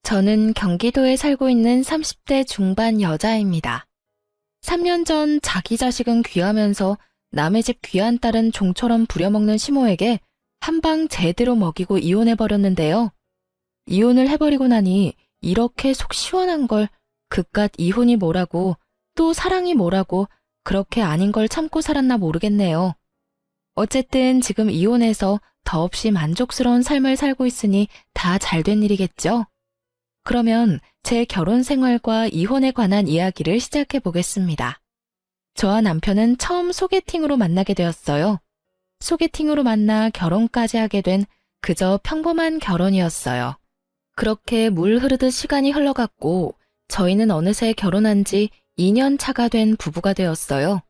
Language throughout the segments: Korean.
저는 경기도에 살고 있는 30대 중반 여자입니다. 3년 전 자기 자식은 귀하면서 남의 집 귀한 딸은 종처럼 부려먹는 시모에게 한 방 제대로 먹이고 이혼해버렸는데요. 이혼을 해버리고 나니 이렇게 속 시원한 걸 그깟 이혼이 뭐라고 또 사랑이 뭐라고 그렇게 아닌 걸 참고 살았나 모르겠네요. 어쨌든 지금 이혼해서 더없이 만족스러운 삶을 살고 있으니 다 잘된 일이겠죠? 그러면 제 결혼 생활과 이혼에 관한 이야기를 시작해 보겠습니다. 저와 남편은 처음 소개팅으로 만나게 되었어요. 소개팅으로 만나 결혼까지 하게 된 그저 평범한 결혼이었어요. 그렇게 물 흐르듯 시간이 흘러갔고 저희는 어느새 결혼한 지 2년 차가 된 부부가 되었어요.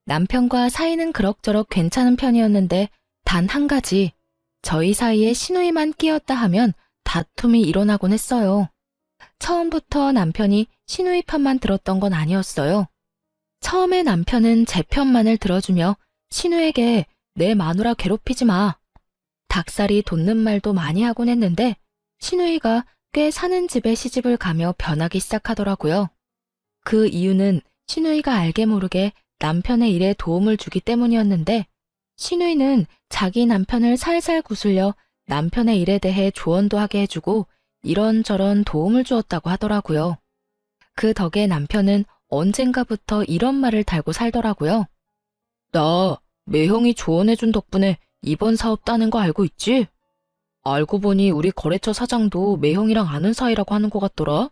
남편과 사이는 그럭저럭 괜찮은 편이었는데 단 한 가지, 저희 사이에 시누이만 끼었다 하면 다툼이 일어나곤 했어요. 처음부터 남편이 시누이 편만 들었던 건 아니었어요. 처음에 남편은 제 편만을 들어주며 시누에게 내 마누라 괴롭히지 마. 닭살이 돋는 말도 많이 하곤 했는데 시누이가 꽤 사는 집에 시집을 가며 변하기 시작하더라고요. 그 이유는 시누이가 알게 모르게 남편의 일에 도움을 주기 때문이었는데 시누이는 자기 남편을 살살 구슬려 남편의 일에 대해 조언도 하게 해주고 이런저런 도움을 주었다고 하더라고요. 그 덕에 남편은 언젠가부터 이런 말을 달고 살더라고요. 나 매형이 조언해준 덕분에 이번 사업 따는 거 알고 있지? 알고 보니 우리 거래처 사장도 매형이랑 아는 사이라고 하는 것 같더라.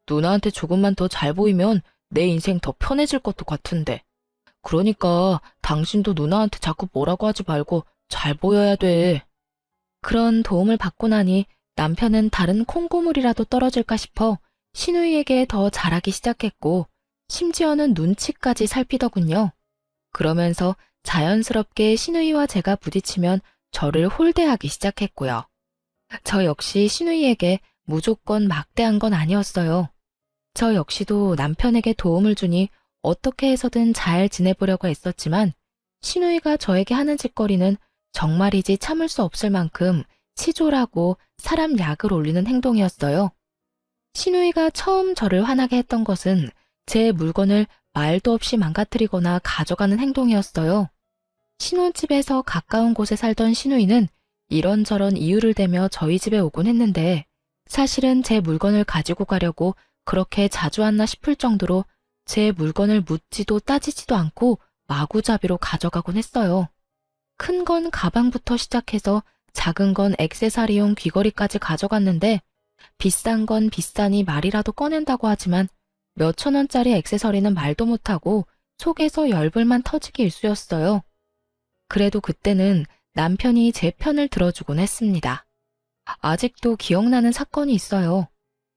누나한테 조금만 더 잘 보이면 내 인생 더 편해질 것도 같은데. 그러니까 당신도 누나한테 자꾸 뭐라고 하지 말고 잘 보여야 돼. 그런 도움을 받고 나니 남편은 다른 콩고물이라도 떨어질까 싶어 시누이에게 더 잘하기 시작했고 심지어는 눈치까지 살피더군요. 그러면서 자연스럽게 시누이와 제가 부딪히면 저를 홀대하기 시작했고요. 저 역시 시누이에게 무조건 막대한 건 아니었어요. 저 역시도 남편에게 도움을 주니 어떻게 해서든 잘 지내보려고 했었지만 시누이가 저에게 하는 짓거리는 정말이지 참을 수 없을 만큼 치졸하고 사람 약을 올리는 행동이었어요. 시누이가 처음 저를 화나게 했던 것은 제 물건을 말도 없이 망가뜨리거나 가져가는 행동이었어요. 신혼집에서 가까운 곳에 살던 시누이는 이런저런 이유를 대며 저희 집에 오곤 했는데 사실은 제 물건을 가지고 가려고 그렇게 자주 왔나 싶을 정도로 제 물건을 묻지도 따지지도 않고 마구잡이로 가져가곤 했어요. 큰 건 가방부터 시작해서 작은 건 액세서리용 귀걸이까지 가져갔는데 비싼 건 비싸니 말이라도 꺼낸다고 하지만 몇천 원짜리 액세서리는 말도 못하고 속에서 열불만 터지기 일쑤였어요. 그래도 그때는 남편이 제 편을 들어주곤 했습니다. 아직도 기억나는 사건이 있어요.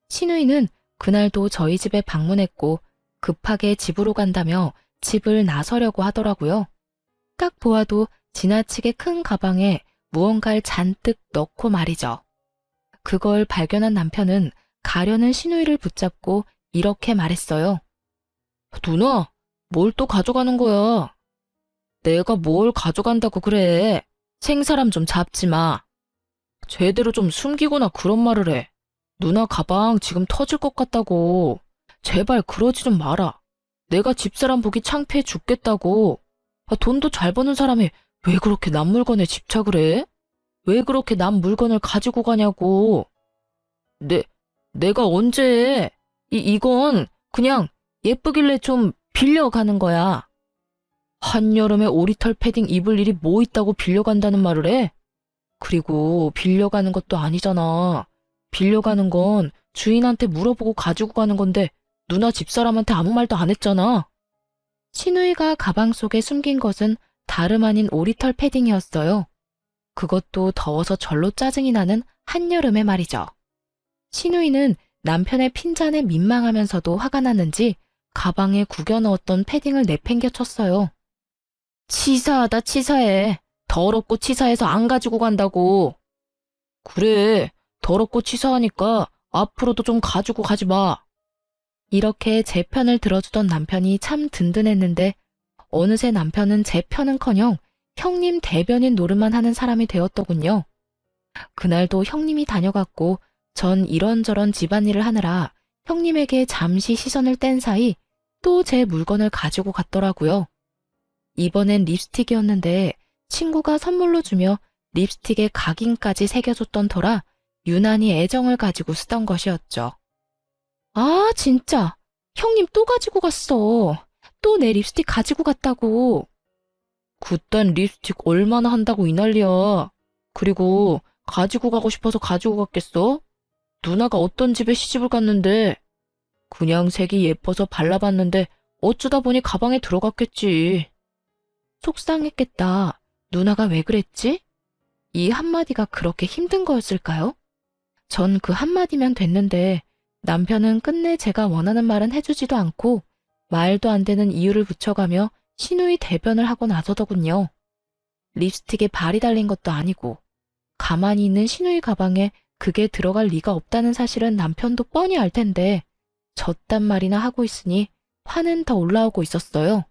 시누이는 그날도 저희 집에 방문했고 급하게 집으로 간다며 집을 나서려고 하더라고요. 딱 보아도 지나치게 큰 가방에 무언가를 잔뜩 넣고 말이죠. 그걸 발견한 남편은 가려는 시누이를 붙잡고 이렇게 말했어요. 누나, 뭘 또 가져가는 거야? 내가 뭘 가져간다고 그래. 생사람 좀 잡지 마. 제대로 좀 숨기거나 그런 말을 해. 누나 가방 지금 터질 것 같다고. 제발 그러지 좀 마라. 내가 집사람 보기 창피해 죽겠다고. 돈도 잘 버는 사람이 왜 그렇게 남 물건에 집착을 해? 왜 그렇게 남 물건을 가지고 가냐고. 내가 언제 해? 이건 그냥 예쁘길래 좀 빌려가는 거야. 한여름에 오리털 패딩 입을 일이 뭐 있다고 빌려간다는 말을 해? 그리고 빌려가는 것도 아니잖아. 빌려가는 건 주인한테 물어보고 가지고 가는 건데 누나 집사람한테 아무 말도 안 했잖아. 시누이가 가방 속에 숨긴 것은 다름 아닌 오리털 패딩이었어요. 그것도 더워서 절로 짜증이 나는 한여름에 말이죠. 시누이는 남편의 핀잔에 민망하면서도 화가 났는지 가방에 구겨 넣었던 패딩을 내팽겨 쳤어요. 치사하다 치사해. 더럽고 치사해서 안 가지고 간다고. 그래, 더럽고 치사하니까 앞으로도 좀 가지고 가지 마. 이렇게 제 편을 들어주던 남편이 참 든든했는데 어느새 남편은 제 편은커녕 형님 대변인 노릇만 하는 사람이 되었더군요. 그날도 형님이 다녀갔고 전 이런저런 집안일을 하느라 형님에게 잠시 시선을 뗀 사이 또 제 물건을 가지고 갔더라고요. 이번엔 립스틱이었는데 친구가 선물로 주며 립스틱에 각인까지 새겨줬던 터라 유난히 애정을 가지고 쓰던 것이었죠. 아, 진짜. 형님 또 가지고 갔어. 또 내 립스틱 가지고 갔다고. 그딴 립스틱 얼마나 한다고 이 난리야. 그리고 가지고 가고 싶어서 가지고 갔겠어? 누나가 어떤 집에 시집을 갔는데 그냥 색이 예뻐서 발라봤는데 어쩌다 보니 가방에 들어갔겠지. 속상했겠다. 누나가 왜 그랬지? 이 한마디가 그렇게 힘든 거였을까요? 전 그 한마디면 됐는데 남편은 끝내 제가 원하는 말은 해주지도 않고 말도 안 되는 이유를 붙여가며 신우이 대변을 하고 나서더군요. 립스틱에 발이 달린 것도 아니고 가만히 있는 신우이 가방에 그게 들어갈 리가 없다는 사실은 남편도 뻔히 알 텐데 저딴 말이나 하고 있으니 화는 더 올라오고 있었어요.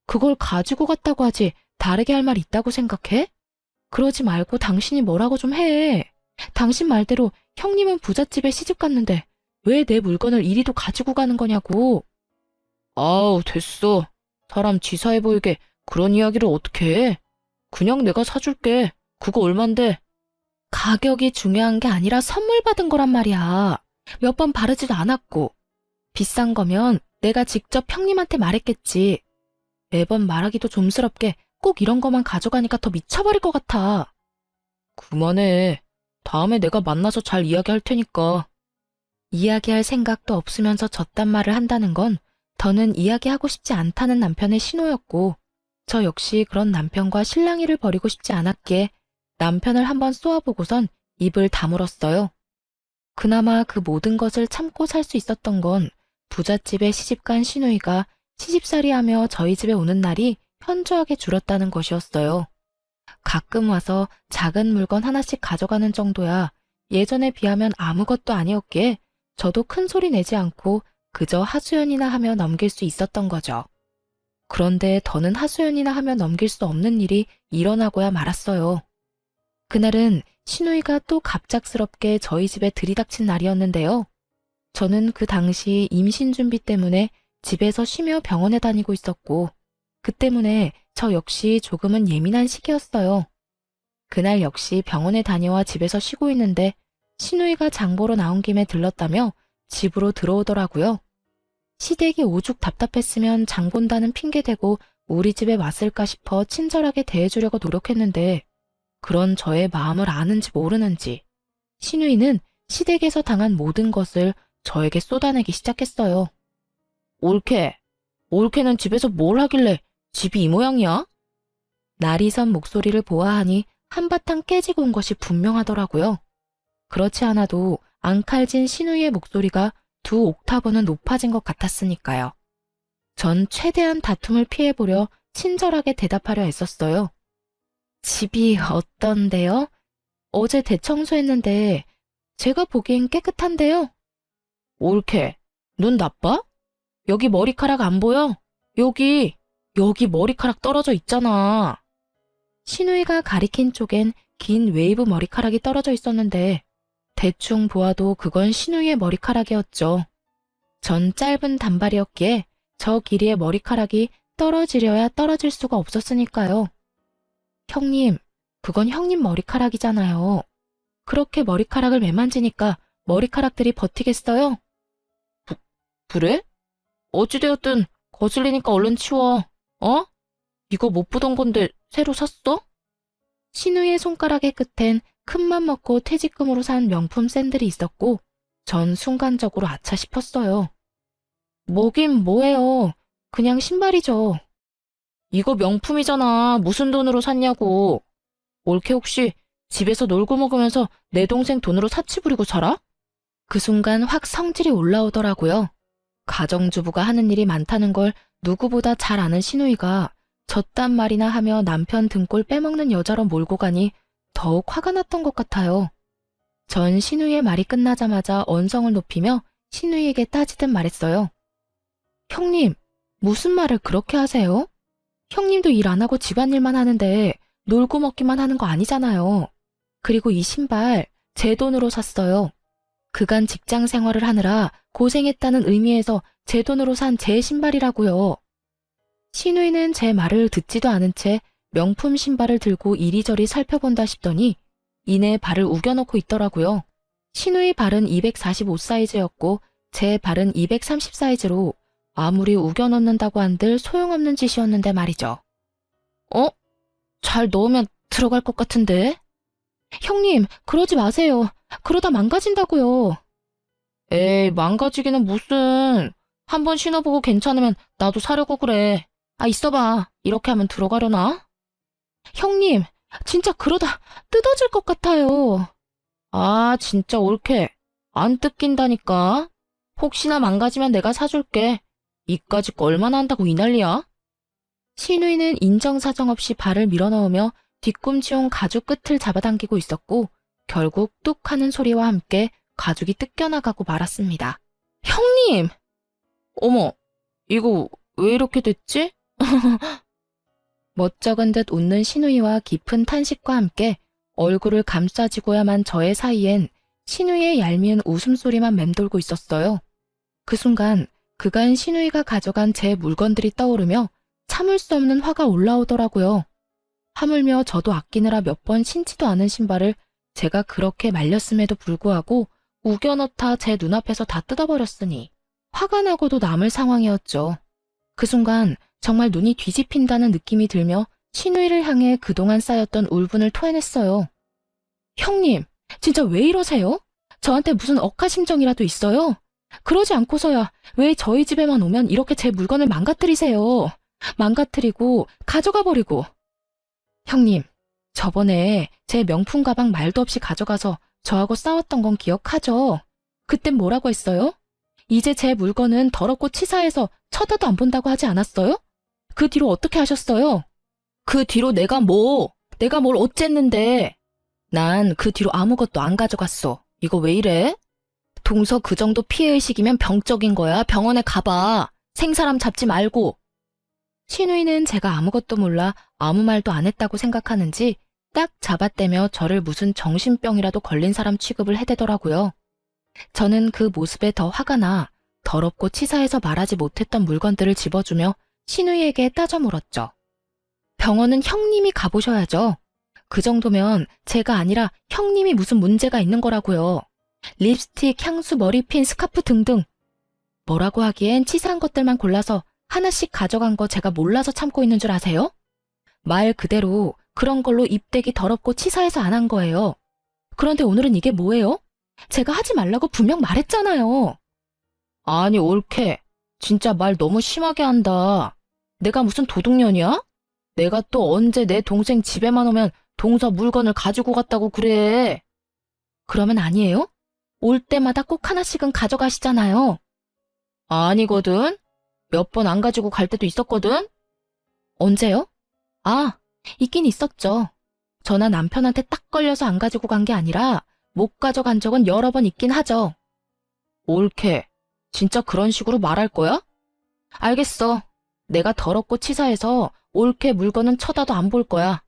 그걸 가지고 갔다고 하지 다르게 할 말 있다고 생각해? 그러지 말고 당신이 뭐라고 좀 해. 당신 말대로 형님은 부잣집에 시집 갔는데 왜 내 물건을 이리도 가지고 가는 거냐고. 아우, 됐어. 사람 치사해 보이게 그런 이야기를 어떻게 해. 그냥 내가 사줄게. 그거 얼만데? 가격이 중요한 게 아니라 선물 받은 거란 말이야. 몇 번 바르지도 않았고. 비싼 거면 내가 직접 형님한테 말했겠지. 매번 말하기도 좀스럽게 꼭 이런 거만 가져가니까 더 미쳐버릴 것 같아. 그만해. 다음에 내가 만나서 잘 이야기할 테니까. 이야기할 생각도 없으면서 저딴 말을 한다는 건 더는 이야기하고 싶지 않다는 남편의 신호였고 저 역시 그런 남편과 실랑이를 벌이고 싶지 않았기에 남편을 한번 쏘아보고선 입을 다물었어요. 그나마 그 모든 것을 참고 살 수 있었던 건 부잣집에 시집간 시누이가 시집살이하며 저희 집에 오는 날이 현저하게 줄었다는 것이었어요. 가끔 와서 작은 물건 하나씩 가져가는 정도야 예전에 비하면 아무것도 아니었기에 저도 큰 소리 내지 않고 그저 하소연이나 하며 넘길 수 있었던 거죠. 그런데 더는 하소연이나 하며 넘길 수 없는 일이 일어나고야 말았어요. 그날은 시누이가 또 갑작스럽게 저희 집에 들이닥친 날이었는데요. 저는 그 당시 임신 준비 때문에 집에서 쉬며 병원에 다니고 있었고 그 때문에 저 역시 조금은 예민한 시기였어요. 그날 역시 병원에 다녀와 집에서 쉬고 있는데 시누이가 장보러 나온 김에 들렀다며 집으로 들어오더라고요. 시댁이 오죽 답답했으면 장 본다는 핑계대고 우리 집에 왔을까 싶어 친절하게 대해주려고 노력했는데 그런 저의 마음을 아는지 모르는지 시누이는 시댁에서 당한 모든 것을 저에게 쏟아내기 시작했어요. 올케는 집에서 뭘 하길래 집이 이 모양이야? 날이 선 목소리를 보아하니 한바탕 깨지고 온 것이 분명하더라고요. 그렇지 않아도 앙칼진 시누이의 목소리가 2옥타브는 높아진 것 같았으니까요. 전 최대한 다툼을 피해보려 친절하게 대답하려 애썼어요. 집이 어떤데요? 어제 대청소했는데 제가 보기엔 깨끗한데요. 올케, 눈 나빠? 여기 머리카락 안 보여? 여기 머리카락 떨어져 있잖아. 시누이가 가리킨 쪽엔 긴 웨이브 머리카락이 떨어져 있었는데 대충 보아도 그건 시누이의 머리카락이었죠. 전 짧은 단발이었기에 저 길이의 머리카락이 떨어지려야 떨어질 수가 없었으니까요. 형님, 그건 형님 머리카락이잖아요. 그렇게 머리카락을 매만지니까 머리카락들이 버티겠어요? 그래? 어찌되었든 거슬리니까 얼른 치워. 어? 이거 못 보던 건데 새로 샀어? 시누이의 손가락의 끝엔 큰맘 먹고 퇴직금으로 산 명품 샌들이 있었고 전 순간적으로 아차 싶었어요. 뭐긴 뭐예요. 그냥 신발이죠. 이거 명품이잖아. 무슨 돈으로 샀냐고. 올케 혹시 집에서 놀고 먹으면서 내 동생 돈으로 사치 부리고 살아? 그 순간 확 성질이 올라오더라고요. 가정주부가 하는 일이 많다는 걸 누구보다 잘 아는 시누이가 저딴 말이나 하며 남편 등골 빼먹는 여자로 몰고 가니 더욱 화가 났던 것 같아요. 전 시누이의 말이 끝나자마자 언성을 높이며 시누이에게 따지듯 말했어요. 형님, 무슨 말을 그렇게 하세요? 형님도 일 안 하고 집안일만 하는데 놀고 먹기만 하는 거 아니잖아요. 그리고 이 신발 제 돈으로 샀어요. 그간 직장 생활을 하느라 고생했다는 의미에서 제 돈으로 산 제 신발이라고요. 신우이는 제 말을 듣지도 않은 채 명품 신발을 들고 이리저리 살펴본다 싶더니 이내 발을 우겨넣고 있더라고요. 신우이 발은 245 사이즈였고 제 발은 230 사이즈로 아무리 우겨넣는다고 한들 소용없는 짓이었는데 말이죠. 잘 넣으면 들어갈 것 같은데? 형님, 그러지 마세요. 그러다 망가진다고요. 에이, 망가지기는 무슨. 한번 신어보고 괜찮으면 나도 사려고 그래. 있어봐. 이렇게 하면 들어가려나? 형님, 진짜 그러다 뜯어질 것 같아요. 진짜 옳게. 안 뜯긴다니까. 혹시나 망가지면 내가 사줄게. 이까짓 거 얼마나 한다고 이 난리야? 신우이는 인정사정 없이 발을 밀어넣으며 뒤꿈치 온 가죽 끝을 잡아당기고 있었고 결국 뚝 하는 소리와 함께 가죽이 뜯겨나가고 말았습니다. 형님! 어머, 이거 왜 이렇게 됐지? 멋쩍은 듯 웃는 신우이와 깊은 탄식과 함께 얼굴을 감싸지고야만 저의 사이엔 신우이의 얄미운 웃음소리만 맴돌고 있었어요. 그 순간 그간 신우이가 가져간 제 물건들이 떠오르며 참을 수 없는 화가 올라오더라고요. 하물며 저도 아끼느라 몇 번 신지도 않은 신발을 제가 그렇게 말렸음에도 불구하고 우겨넣다 제 눈앞에서 다 뜯어버렸으니 화가 나고도 남을 상황이었죠. 그 순간 정말 눈이 뒤집힌다는 느낌이 들며 신우이를 향해 그동안 쌓였던 울분을 토해냈어요. 형님, 진짜 왜 이러세요? 저한테 무슨 억하심정이라도 있어요? 그러지 않고서야 왜 저희 집에만 오면 이렇게 제 물건을 망가뜨리세요? 망가뜨리고 가져가 버리고. 형님, 저번에 제 명품 가방 말도 없이 가져가서 저하고 싸웠던 건 기억하죠? 그땐 뭐라고 했어요? 이제 제 물건은 더럽고 치사해서 쳐다도 안 본다고 하지 않았어요? 그 뒤로 어떻게 하셨어요? 그 뒤로 내가 뭘 어쨌는데. 난 그 뒤로 아무것도 안 가져갔어. 이거 왜 이래? 동서 그 정도 피해의식이면 병적인 거야. 병원에 가봐. 생사람 잡지 말고. 신우이는 제가 아무것도 몰라 아무 말도 안 했다고 생각하는지 딱 잡아떼며 저를 무슨 정신병이라도 걸린 사람 취급을 해대더라고요. 저는 그 모습에 더 화가 나 더럽고 치사해서 말하지 못했던 물건들을 집어주며 신우이에게 따져 물었죠. 병원은 형님이 가보셔야죠. 그 정도면 제가 아니라 형님이 무슨 문제가 있는 거라고요. 립스틱, 향수, 머리핀, 스카프 등등. 뭐라고 하기엔 치사한 것들만 골라서 하나씩 가져간 거 제가 몰라서 참고 있는 줄 아세요? 말 그대로 그런 걸로 입대기 더럽고 치사해서 안 한 거예요. 그런데 오늘은 이게 뭐예요? 제가 하지 말라고 분명 말했잖아요. 아니, 옳게. 진짜 말 너무 심하게 한다. 내가 무슨 도둑년이야? 내가 또 언제 내 동생 집에만 오면 동서 물건을 가지고 갔다고 그래. 그러면 아니에요? 올 때마다 꼭 하나씩은 가져가시잖아요. 아니거든. 몇 번 안 가지고 갈 때도 있었거든. 언제요? 있긴 있었죠. 저나 남편한테 딱 걸려서 안 가지고 간 게 아니라 못 가져간 적은 여러 번 있긴 하죠. 옳게. 진짜 그런 식으로 말할 거야? 알겠어. 내가 더럽고 치사해서 옳게 물건은 쳐다도 안 볼 거야.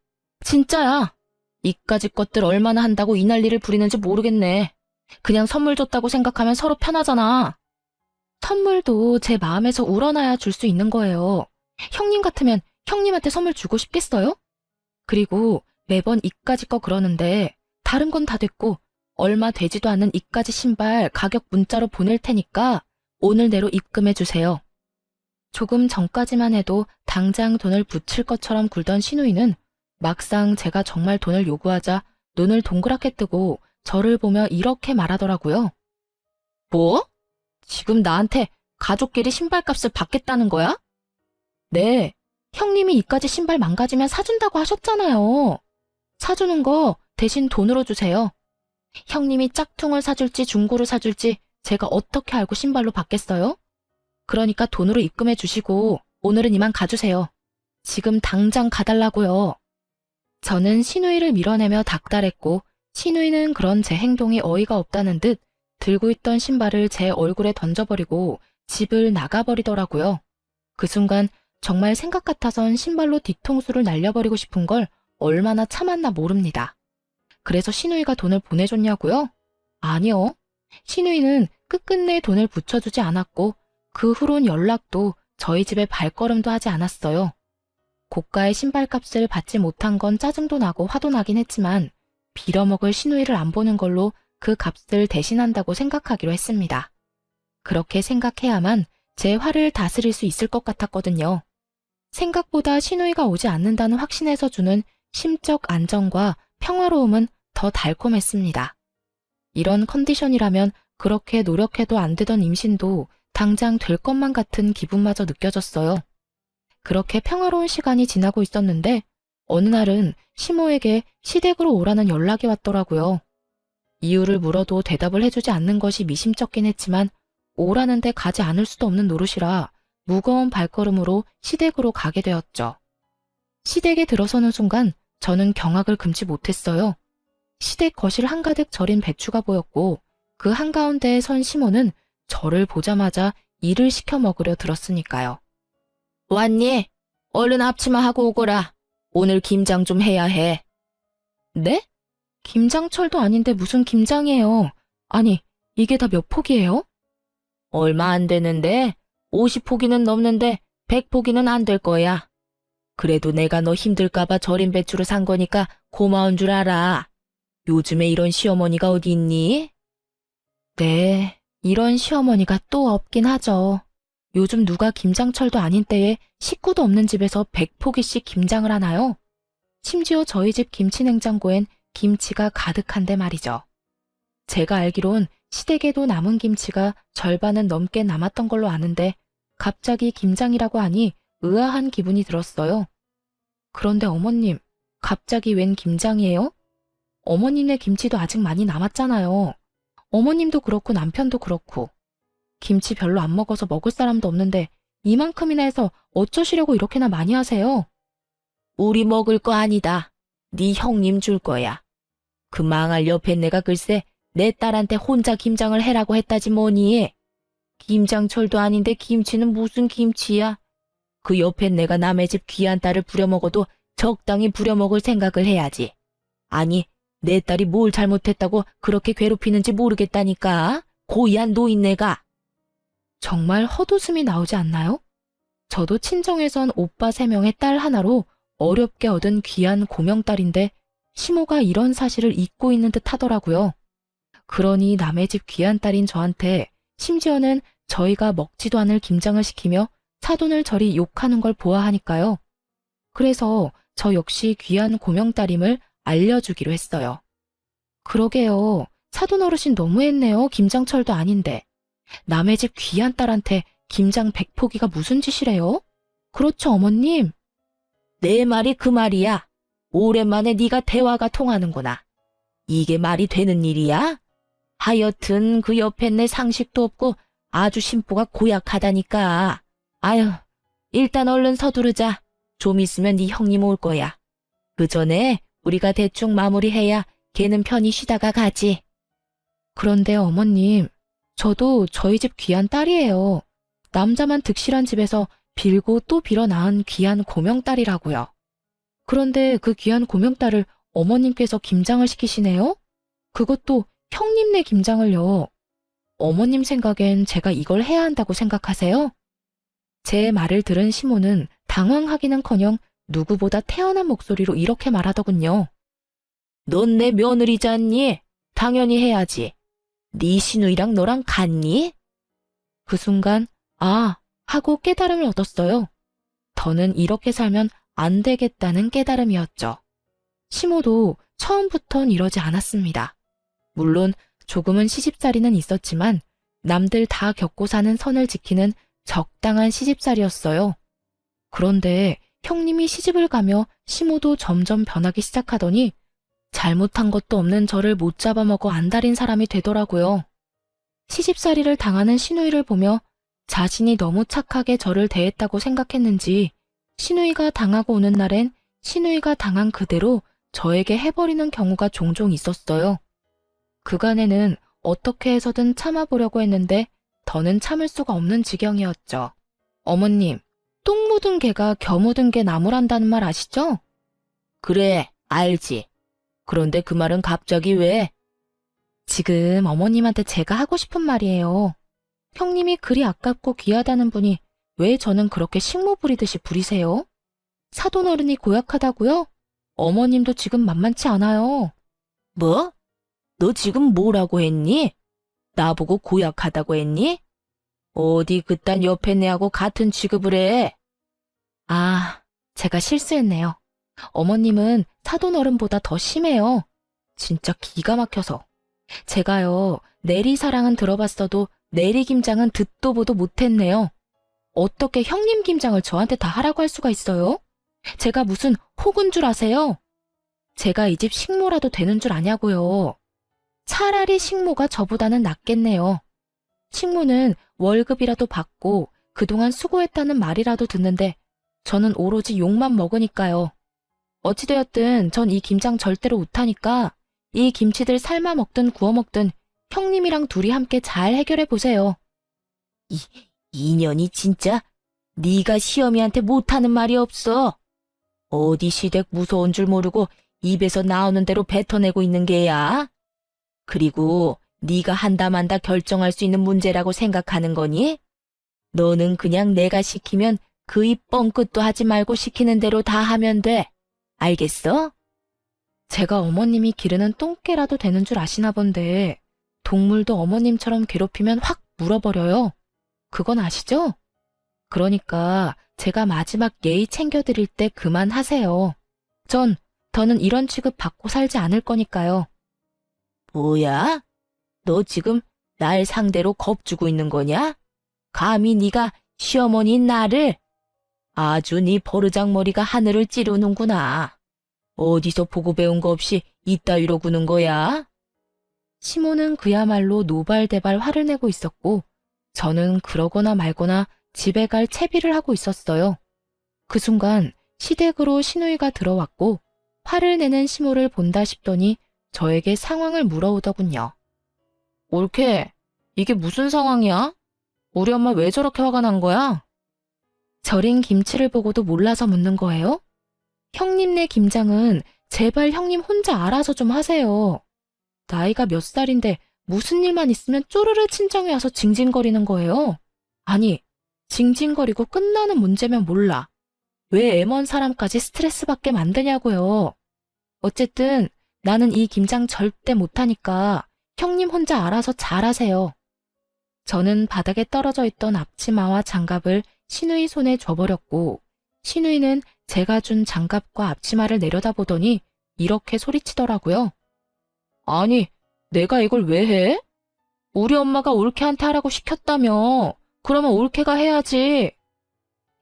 진짜야. 이까짓 것들 얼마나 한다고 이 난리를 부리는지 모르겠네. 그냥 선물 줬다고 생각하면 서로 편하잖아. 선물도 제 마음에서 우러나야 줄 수 있는 거예요. 형님 같으면 형님한테 선물 주고 싶겠어요? 그리고 매번 이까짓 거 그러는데 다른 건 다 됐고 얼마 되지도 않는 이까짓 신발 가격 문자로 보낼 테니까 오늘 내로 입금해 주세요. 조금 전까지만 해도 당장 돈을 붙일 것처럼 굴던 신우이는 막상 제가 정말 돈을 요구하자 눈을 동그랗게 뜨고 저를 보며 이렇게 말하더라고요. 뭐? 지금 나한테 가족끼리 신발값을 받겠다는 거야? 네, 형님이 이까지 신발 망가지면 사준다고 하셨잖아요. 사주는 거 대신 돈으로 주세요. 형님이 짝퉁을 사줄지 중고로 사줄지 제가 어떻게 알고 신발로 받겠어요? 그러니까 돈으로 입금해 주시고 오늘은 이만 가주세요. 지금 당장 가달라고요. 저는 신우이를 밀어내며 닥달했고 신우이는 그런 제 행동이 어이가 없다는 듯 들고 있던 신발을 제 얼굴에 던져버리고 집을 나가버리더라고요. 그 순간 정말 생각 같아선 신발로 뒤통수를 날려버리고 싶은 걸 얼마나 참았나 모릅니다. 그래서 신우이가 돈을 보내줬냐고요? 아니요. 신우이는 끝끝내 돈을 붙여주지 않았고 그 후론 연락도 저희 집에 발걸음도 하지 않았어요. 고가의 신발값을 받지 못한 건 짜증도 나고 화도 나긴 했지만 빌어먹을 신우이를 안 보는 걸로 그 값을 대신한다고 생각하기로 했습니다. 그렇게 생각해야만 제 화를 다스릴 수 있을 것 같았거든요. 생각보다 신우이가 오지 않는다는 확신에서 주는 심적 안정과 평화로움은 더 달콤했습니다. 이런 컨디션이라면 그렇게 노력해도 안 되던 임신도 당장 될 것만 같은 기분마저 느껴졌어요. 그렇게 평화로운 시간이 지나고 있었는데 어느 날은 시모에게 시댁으로 오라는 연락이 왔더라고요. 이유를 물어도 대답을 해주지 않는 것이 미심쩍긴 했지만 오라는데 가지 않을 수도 없는 노릇이라 무거운 발걸음으로 시댁으로 가게 되었죠. 시댁에 들어서는 순간 저는 경악을 금치 못했어요. 시댁 거실 한가득 절인 배추가 보였고 그 한가운데에 선 시모는 저를 보자마자 일을 시켜 먹으려 들었으니까요. 왔니? 얼른 앞치마 하고 오거라. 오늘 김장 좀 해야 해. 네? 김장철도 아닌데 무슨 김장이에요. 아니, 이게 다 몇 포기예요? 얼마 안 되는데 50포기는 넘는데 100포기는 안 될 거야. 그래도 내가 너 힘들까봐 절인 배추를 산 거니까 고마운 줄 알아. 요즘에 이런 시어머니가 어디 있니? 네, 이런 시어머니가 또 없긴 하죠. 요즘 누가 김장철도 아닌 때에 식구도 없는 집에서 100포기씩 김장을 하나요? 심지어 저희 집 김치냉장고엔 김치가 가득한데 말이죠. 제가 알기론 시댁에도 남은 김치가 절반은 넘게 남았던 걸로 아는데 갑자기 김장이라고 하니 의아한 기분이 들었어요. 그런데 어머님, 갑자기 웬 김장이에요? 어머님네 김치도 아직 많이 남았잖아요. 어머님도 그렇고 남편도 그렇고. 김치 별로 안 먹어서 먹을 사람도 없는데 이만큼이나 해서 어쩌시려고 이렇게나 많이 하세요? 우리 먹을 거 아니다. 네 형님 줄 거야. 그 망할 옆에 내가 글쎄 내 딸한테 혼자 김장을 해라고 했다지 뭐니. 김장철도 아닌데 김치는 무슨 김치야. 그 옆에 내가 남의 집 귀한 딸을 부려먹어도 적당히 부려먹을 생각을 해야지. 아니, 내 딸이 뭘 잘못했다고 그렇게 괴롭히는지 모르겠다니까. 고이한 노인네가. 정말 헛웃음이 나오지 않나요? 저도 친정에선 오빠 3명의 딸 하나로 어렵게 얻은 귀한 고명딸인데 시모가 이런 사실을 잊고 있는 듯 하더라고요. 그러니 남의 집 귀한 딸인 저한테 심지어는 저희가 먹지도 않을 김장을 시키며 사돈을 저리 욕하는 걸 보아하니까요. 그래서 저 역시 귀한 고명딸임을 알려주기로 했어요. 그러게요. 사돈 어르신 너무했네요. 김장철도 아닌데. 남의 집 귀한 딸한테 김장 100포기가 무슨 짓이래요? 그렇죠, 어머님? 내 말이 그 말이야. 오랜만에 네가 대화가 통하는구나. 이게 말이 되는 일이야? 하여튼 그 옆에 내 상식도 없고 아주 심보가 고약하다니까. 아유, 일단 얼른 서두르자. 좀 있으면 네 형님 올 거야. 그 전에 우리가 대충 마무리해야 걔는 편히 쉬다가 가지. 그런데 어머님, 저도 저희 집 귀한 딸이에요. 남자만 득실한 집에서 빌고 또 빌어 낳은 귀한 고명딸이라고요. 그런데 그 귀한 고명딸을 어머님께서 김장을 시키시네요? 그것도 형님네 김장을요. 어머님 생각엔 제가 이걸 해야 한다고 생각하세요? 제 말을 들은 시모는 당황하기는커녕 누구보다 태어난 목소리로 이렇게 말하더군요. 넌 내 며느리잖니? 당연히 해야지. 네 시누이랑 너랑 같니? 그 순간 아 하고 깨달음을 얻었어요. 더는 이렇게 살면 안 되겠다는 깨달음이었죠. 시모도 처음부턴 이러지 않았습니다. 물론 조금은 시집살이는 있었지만 남들 다 겪고 사는 선을 지키는 적당한 시집살이였어요. 그런데 형님이 시집을 가며 시모도 점점 변하기 시작하더니 잘못한 것도 없는 저를 못 잡아먹어 안달인 사람이 되더라고요. 시집살이를 당하는 시누이를 보며 자신이 너무 착하게 저를 대했다고 생각했는지 시누이가 당하고 오는 날엔 시누이가 당한 그대로 저에게 해버리는 경우가 종종 있었어요. 그간에는 어떻게 해서든 참아보려고 했는데 더는 참을 수가 없는 지경이었죠. 어머님, 똥 묻은 개가 겨 묻은 개 나무란다는 말 아시죠? 그래, 알지. 그런데 그 말은 갑자기 왜? 지금 어머님한테 제가 하고 싶은 말이에요. 형님이 그리 아깝고 귀하다는 분이 왜 저는 그렇게 식모 부리듯이 부리세요? 사돈 어른이 고약하다고요? 어머님도 지금 만만치 않아요. 뭐? 너 지금 뭐라고 했니? 나보고 고약하다고 했니? 어디 그딴 옆에 내하고 같은 취급을 해? 아, 제가 실수했네요. 어머님은 사돈 어른보다 더 심해요. 진짜 기가 막혀서. 제가요, 내리사랑은 들어봤어도 내리김장은 듣도 보도 못했네요. 어떻게 형님 김장을 저한테 다 하라고 할 수가 있어요? 제가 무슨 혹은 줄 아세요? 제가 이 집 식모라도 되는 줄 아냐고요. 차라리 식모가 저보다는 낫겠네요. 식모는 월급이라도 받고 그동안 수고했다는 말이라도 듣는데 저는 오로지 욕만 먹으니까요. 어찌되었든 전 이 김장 절대로 못하니까 이 김치들 삶아 먹든 구워 먹든 형님이랑 둘이 함께 잘 해결해 보세요. 이년이 진짜 네가 시어미한테 못하는 말이 없어. 어디 시댁 무서운 줄 모르고 입에서 나오는 대로 뱉어내고 있는 게야. 그리고 네가 한다 만다 결정할 수 있는 문제라고 생각하는 거니? 너는 그냥 내가 시키면 그 입 뻥끗도 하지 말고 시키는 대로 다 하면 돼. 알겠어? 제가 어머님이 기르는 똥개라도 되는 줄 아시나 본데 동물도 어머님처럼 괴롭히면 확 물어버려요. 그건 아시죠? 그러니까 제가 마지막 예의 챙겨드릴 때 그만하세요. 더는 이런 취급 받고 살지 않을 거니까요. 뭐야? 너 지금 날 상대로 겁주고 있는 거냐? 감히 네가 시어머니인 나를? 아주 네 버르장머리가 하늘을 찌르는구나. 어디서 보고 배운 거 없이 이따위로 구는 거야? 시모는 그야말로 노발대발 화를 내고 있었고 저는 그러거나 말거나 집에 갈 채비를 하고 있었어요. 그 순간 시댁으로 시누이가 들어왔고 화를 내는 시모를 본다 싶더니 저에게 상황을 물어오더군요. 옳게, 이게 무슨 상황이야? 우리 엄마 왜 저렇게 화가 난 거야? 절인 김치를 보고도 몰라서 묻는 거예요? 형님네 김장은 제발 형님 혼자 알아서 좀 하세요. 나이가 몇 살인데 무슨 일만 있으면 쪼르르 친정에 와서 징징거리는 거예요. 아니, 징징거리고 끝나는 문제면 몰라. 왜 애먼 사람까지 스트레스 받게 만드냐고요. 어쨌든 나는 이 김장 절대 못하니까 형님 혼자 알아서 잘하세요. 저는 바닥에 떨어져 있던 앞치마와 장갑을 시누이 손에 줘버렸고 시누이는 제가 준 장갑과 앞치마를 내려다보더니 이렇게 소리치더라고요. 아니, 내가 이걸 왜 해? 우리 엄마가 올케한테 하라고 시켰다며. 그러면 올케가 해야지.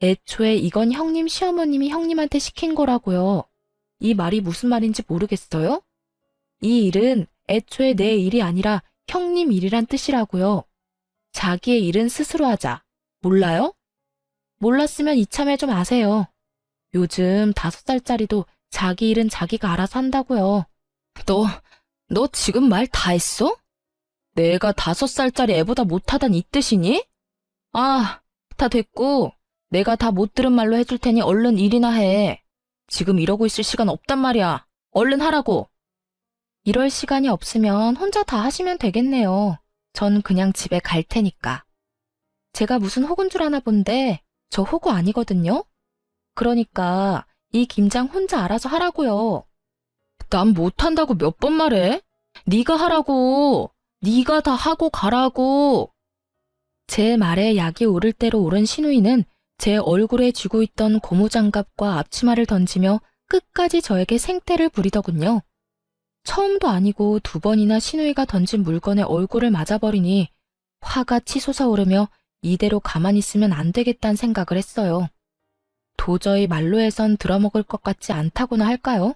애초에 이건 형님 시어머님이 형님한테 시킨 거라고요. 이 말이 무슨 말인지 모르겠어요? 이 일은 애초에 내 일이 아니라 형님 일이란 뜻이라고요. 자기의 일은 스스로 하자. 몰라요? 몰랐으면 이참에 좀 아세요. 요즘 5살짜리도 자기 일은 자기가 알아서 한다고요. 너 지금 말 다 했어? 내가 5살짜리 애보다 못하단 이 뜻이니? 아, 다 됐고 내가 다 못 들은 말로 해줄 테니 얼른 일이나 해. 지금 이러고 있을 시간 없단 말이야. 얼른 하라고. 이럴 시간이 없으면 혼자 다 하시면 되겠네요. 전 그냥 집에 갈 테니까. 제가 무슨 호구인 줄 아나 본데 저 호구 아니거든요. 그러니까 이 김장 혼자 알아서 하라고요. 난 못한다고 몇 번 말해? 네가 하라고. 네가 다 하고 가라고. 제 말에 약이 오를 대로 오른 시누이는 제 얼굴에 쥐고 있던 고무장갑과 앞치마를 던지며 끝까지 저에게 생떼를 부리더군요. 처음도 아니고 2번이나 시누이가 던진 물건에 얼굴을 맞아버리니 화가 치솟아 오르며 이대로 가만히 있으면 안 되겠다는 생각을 했어요. 도저히 말로 해선 들어먹을 것 같지 않다고나 할까요?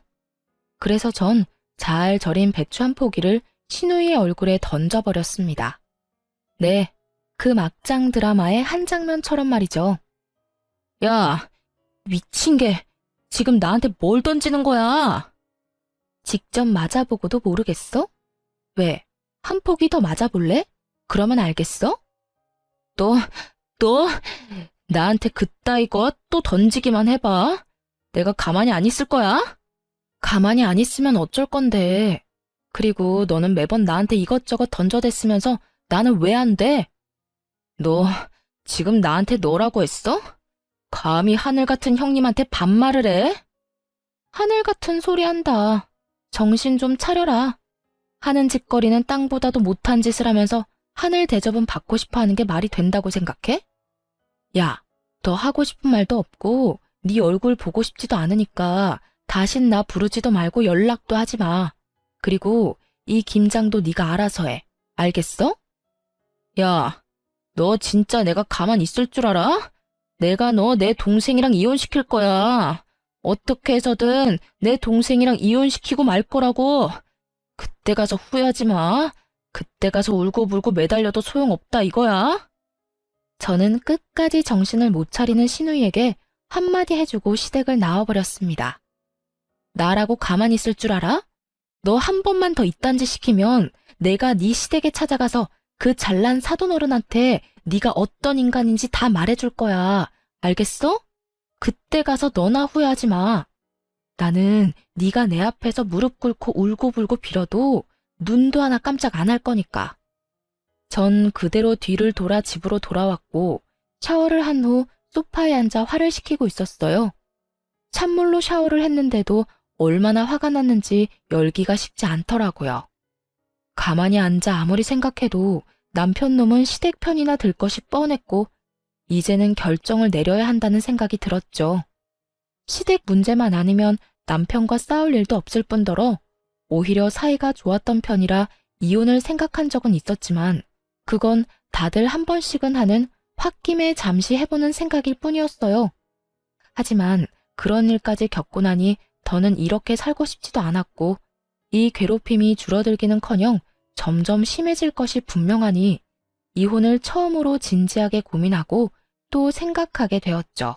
그래서 전 잘 절인 배추 한 포기를 시누이의 얼굴에 던져버렸습니다. 네, 그 막장 드라마의 한 장면처럼 말이죠. 야, 미친 게 지금 나한테 뭘 던지는 거야? 직접 맞아보고도 모르겠어? 왜, 한 포기 더 맞아볼래? 그러면 알겠어? 너 나한테 그따위 것 또 던지기만 해봐. 내가 가만히 안 있을 거야? 가만히 안 있으면 어쩔 건데. 그리고 너는 매번 나한테 이것저것 던져댔으면서 나는 왜 안 돼? 너 지금 나한테 너라고 했어? 감히 하늘 같은 형님한테 반말을 해? 하늘 같은 소리 한다. 정신 좀 차려라. 하는 짓거리는 땅보다도 못한 짓을 하면서 하늘 대접은 받고 싶어 하는 게 말이 된다고 생각해? 야, 더 하고 싶은 말도 없고 네 얼굴 보고 싶지도 않으니까 다신 나 부르지도 말고 연락도 하지 마. 그리고 이 김장도 네가 알아서 해. 알겠어? 야, 너 진짜 내가 가만 있을 줄 알아? 내가 너 내 동생이랑 이혼시킬 거야. 어떻게 해서든 내 동생이랑 이혼시키고 말 거라고. 그때 가서 후회하지 마. 그때 가서 울고불고 매달려도 소용없다 이거야. 저는 끝까지 정신을 못 차리는 신우이에게 한마디 해주고 시댁을 나와버렸습니다. 나라고 가만히 있을 줄 알아? 너 한 번만 더 이딴 짓 시키면 내가 네 시댁에 찾아가서 그 잘난 사돈어른한테 네가 어떤 인간인지 다 말해줄 거야. 알겠어? 그때 가서 너나 후회하지 마. 나는 네가 내 앞에서 무릎 꿇고 울고불고 빌어도 눈도 하나 깜짝 안 할 거니까. 전 그대로 뒤를 돌아 집으로 돌아왔고 샤워를 한 후 소파에 앉아 화를 식히고 있었어요. 찬물로 샤워를 했는데도 얼마나 화가 났는지 열기가 식지 않더라고요. 가만히 앉아 아무리 생각해도 남편 놈은 시댁 편이나 들 것이 뻔했고 이제는 결정을 내려야 한다는 생각이 들었죠. 시댁 문제만 아니면 남편과 싸울 일도 없을 뿐더러 오히려 사이가 좋았던 편이라 이혼을 생각한 적은 있었지만 그건 다들 한 번씩은 하는 홧김에 잠시 해보는 생각일 뿐이었어요. 하지만 그런 일까지 겪고 나니 더는 이렇게 살고 싶지도 않았고 이 괴롭힘이 줄어들기는커녕 점점 심해질 것이 분명하니 이혼을 처음으로 진지하게 고민하고 또 생각하게 되었죠.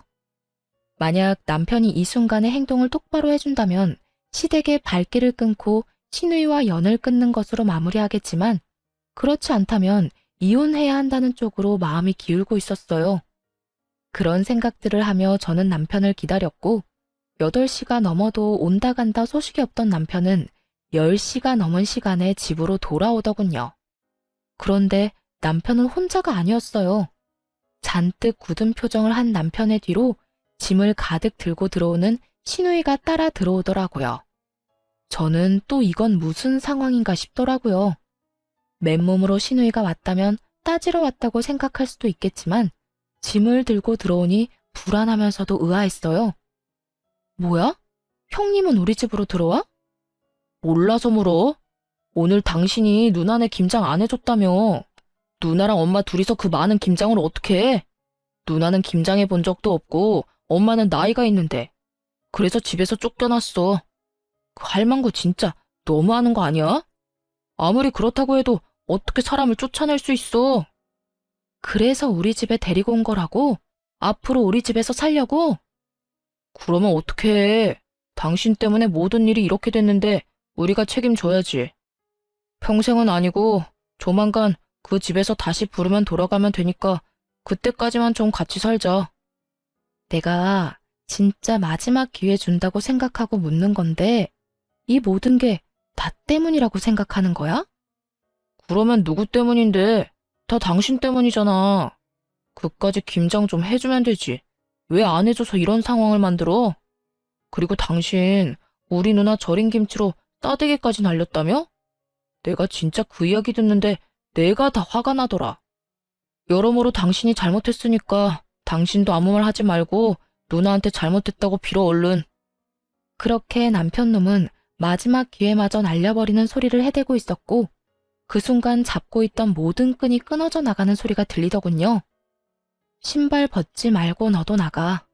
만약 남편이 이 순간의 행동을 똑바로 해준다면 시댁의 발길을 끊고 신우이와 연을 끊는 것으로 마무리하겠지만 그렇지 않다면 이혼해야 한다는 쪽으로 마음이 기울고 있었어요. 그런 생각들을 하며 저는 남편을 기다렸고 8시가 넘어도 온다 간다 소식이 없던 남편은 10시가 넘은 시간에 집으로 돌아오더군요. 그런데 남편은 혼자가 아니었어요. 잔뜩 굳은 표정을 한 남편의 뒤로 짐을 가득 들고 들어오는 신우이가 따라 들어오더라고요. 저는 또 이건 무슨 상황인가 싶더라고요. 맨몸으로 신우이가 왔다면 따지러 왔다고 생각할 수도 있겠지만 짐을 들고 들어오니 불안하면서도 의아했어요. 뭐야? 형님은 우리 집으로 들어와? 몰라서 물어. 오늘 당신이 누나네 김장 안 해줬다며. 누나랑 엄마 둘이서 그 많은 김장을 어떻게 해? 누나는 김장해 본 적도 없고 엄마는 나이가 있는데. 그래서 집에서 쫓겨났어. 그 할망구 진짜 너무하는 거 아니야? 아무리 그렇다고 해도 어떻게 사람을 쫓아낼 수 있어? 그래서 우리 집에 데리고 온 거라고? 앞으로 우리 집에서 살려고? 그러면 어떻게 해? 당신 때문에 모든 일이 이렇게 됐는데 우리가 책임져야지. 평생은 아니고 조만간 그 집에서 다시 부르면 돌아가면 되니까 그때까지만 좀 같이 살자. 내가 진짜 마지막 기회 준다고 생각하고 묻는 건데 이 모든 게 나 때문이라고 생각하는 거야? 그러면 누구 때문인데? 다 당신 때문이잖아. 그까지 김장 좀 해주면 되지. 왜 안 해줘서 이런 상황을 만들어? 그리고 당신 우리 누나 절인 김치로 싸대기까지 날렸다며? 내가 진짜 그 이야기 듣는데 내가 다 화가 나더라. 여러모로 당신이 잘못했으니까 당신도 아무 말 하지 말고 누나한테 잘못했다고 빌어 얼른. 그렇게 남편 놈은 마지막 기회마저 날려버리는 소리를 해대고 있었고 그 순간 잡고 있던 모든 끈이 끊어져 나가는 소리가 들리더군요. 신발 벗지 말고 너도 나가.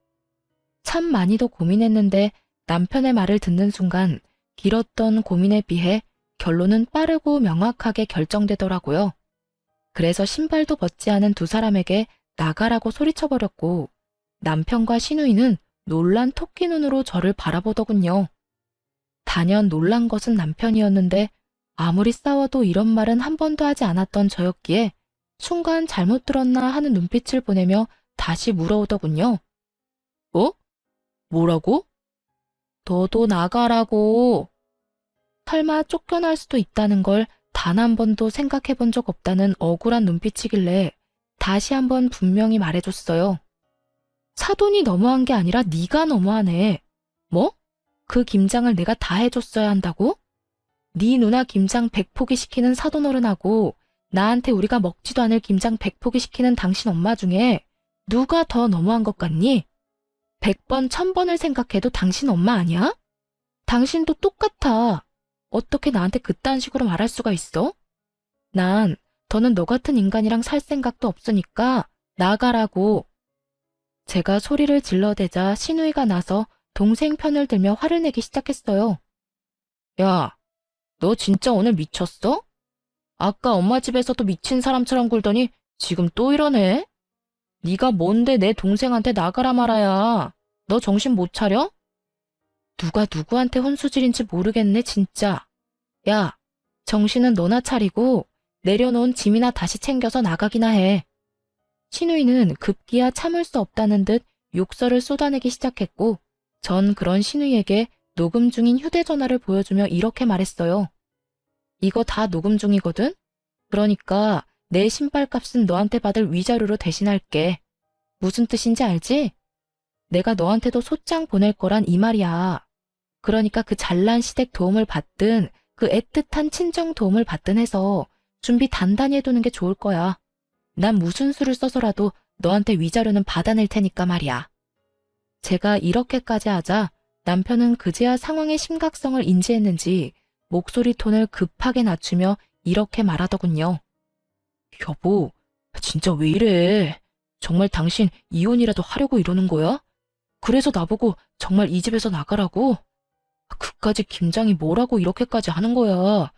참 많이도 고민했는데 남편의 말을 듣는 순간 길었던 고민에 비해 결론은 빠르고 명확하게 결정되더라고요. 그래서 신발도 벗지 않은 두 사람에게 나가라고 소리쳐버렸고 남편과 신우이는 놀란 토끼 눈으로 저를 바라보더군요. 단연 놀란 것은 남편이었는데 아무리 싸워도 이런 말은 한 번도 하지 않았던 저였기에 순간 잘못 들었나 하는 눈빛을 보내며 다시 물어오더군요. 어? 뭐라고? 너도 나가라고. 설마 쫓겨날 수도 있다는 걸 단 한 번도 생각해 본 적 없다는 억울한 눈빛이길래 다시 한번 분명히 말해줬어요. 사돈이 너무한 게 아니라 네가 너무하네. 뭐? 그 김장을 내가 다 해줬어야 한다고? 네 누나 김장 100포기 시키는 사돈어른하고 나한테 우리가 먹지도 않을 김장 100포기 시키는 당신 엄마 중에 누가 더 너무한 것 같니? 100번, 1000번을 생각해도 당신 엄마 아니야? 당신도 똑같아. 어떻게 나한테 그딴 식으로 말할 수가 있어? 난 더는 너 같은 인간이랑 살 생각도 없으니까 나가라고. 제가 소리를 질러대자 시누이가 나서 동생 편을 들며 화를 내기 시작했어요. 야, 너 진짜 오늘 미쳤어? 아까 엄마 집에서도 미친 사람처럼 굴더니 지금 또 이러네? 네가 뭔데 내 동생한테 나가라 말아야. 너 정신 못 차려? 누가 누구한테 혼수질인지 모르겠네 진짜. 야, 정신은 너나 차리고 내려놓은 짐이나 다시 챙겨서 나가기나 해. 시누이는 급기야 참을 수 없다는 듯 욕설을 쏟아내기 시작했고 전 그런 시누이에게 녹음 중인 휴대전화를 보여주며 이렇게 말했어요. 이거 다 녹음 중이거든? 그러니까 내 신발값은 너한테 받을 위자료로 대신할게. 무슨 뜻인지 알지? 내가 너한테도 소장 보낼 거란 이 말이야. 그러니까 그 잘난 시댁 도움을 받든 그 애틋한 친정 도움을 받든 해서 준비 단단히 해두는 게 좋을 거야. 난 무슨 수를 써서라도 너한테 위자료는 받아낼 테니까 말이야. 제가 이렇게까지 하자 남편은 그제야 상황의 심각성을 인지했는지 목소리 톤을 급하게 낮추며 이렇게 말하더군요. 여보, 진짜 왜 이래? 정말 당신 이혼이라도 하려고 이러는 거야? 그래서 나보고 정말 이 집에서 나가라고? 그까짓 김장이 뭐라고 이렇게까지 하는 거야?